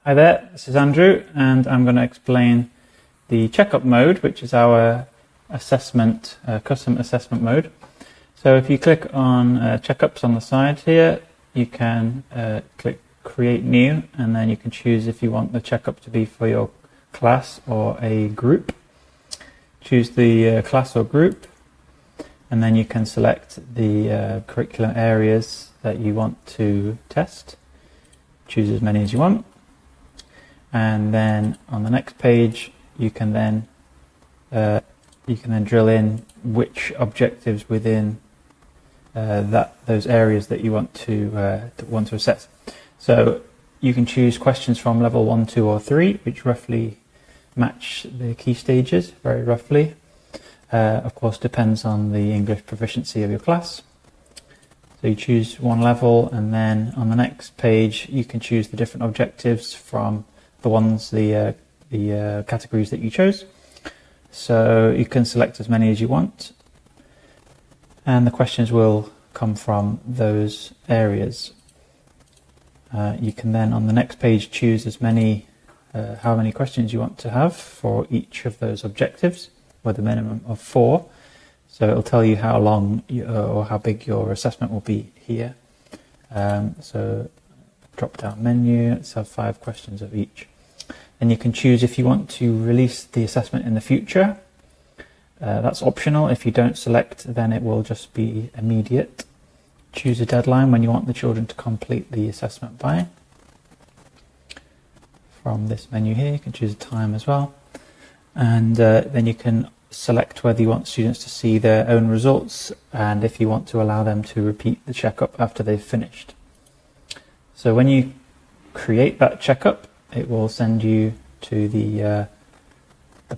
Hi there, this is Andrew, and I'm going to explain the checkup mode, which is our assessment, custom assessment mode. So if you click on checkups on the side here, you can click create new, and then you can choose if you want the checkup to be for your class or a group. Choose the class or group, and then you can select the curriculum areas that you want to test. Choose as many as you want. And then on the next page, you can then drill in which objectives within those areas that you want to assess. So you can choose questions from level 1, 2, or 3, which roughly match the key stages, very roughly. Of course, depends on the English proficiency of your class. So you choose one level, and then on the next page, you can choose the different objectives from the categories that you chose. So you can select as many as you want, and the questions will come from those areas. You can then on the next page choose as many how many questions you want to have for each of those objectives, with a minimum of 4. So it'll tell you how long or how big your assessment will be here. So drop down menu, let's have 5 questions of each. And you can choose if you want to release the assessment in the future. That's optional. If you don't select, then it will just be immediate. Choose a deadline when you want the children to complete the assessment by. From this menu here, you can choose a time as well. And then you can select whether you want students to see their own results and if you want to allow them to repeat the checkup after they've finished. So when you create that checkup, it will send you to the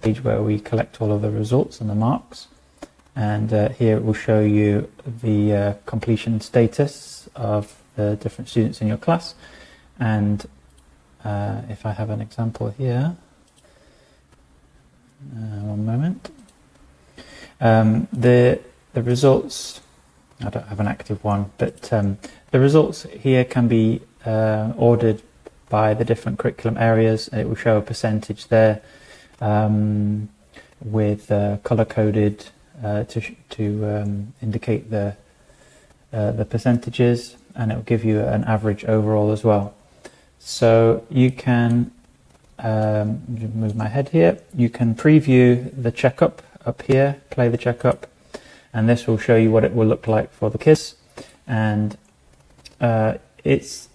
page where we collect all of the results and the marks, and here it will show you the completion status of the different students in your class. And if I have an example here, one moment. The results, I don't have an active one, but the results here can be ordered by the different curriculum areas. It will show a percentage there with color-coded to indicate the percentages, and it will give you an average overall as well. So you can move my head here. You can preview the checkup up here, play the checkup, and this will show you what it will look like for the kids. And it's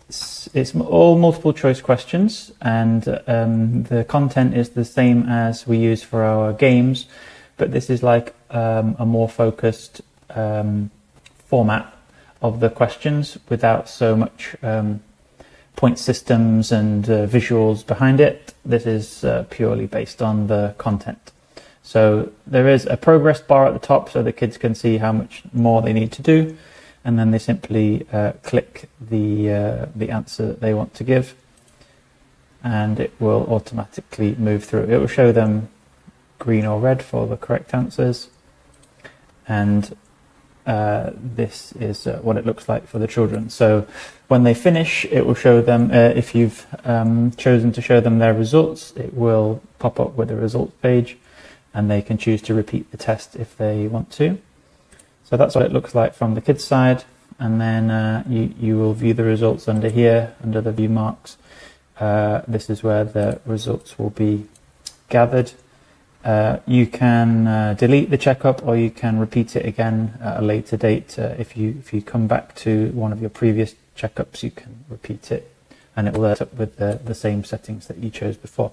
all multiple choice questions, and the content is the same as we use for our games, but this is like a more focused format of the questions without so much point systems and visuals behind it. This is purely based on the content. So there is a progress bar at the top so the kids can see how much more they need to do, and then they simply click the answer that they want to give, and it will automatically move through. It will show them green or red for the correct answers, and this is what it looks like for the children. So when they finish, it will show them, if you've chosen to show them their results, it will pop up with a results page, and they can choose to repeat the test if they want to. So that's what it looks like from the kids side, and then you will view the results under here, under the view marks. This is where the results will be gathered. You can delete the checkup, or you can repeat it again at a later date. If you come back to one of your previous checkups, you can repeat it, and it will end up with the same settings that you chose before.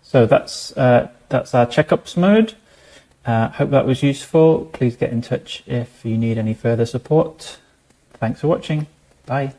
So that's our checkups mode. Hope that was useful. Please get in touch if you need any further support. Thanks for watching. Bye.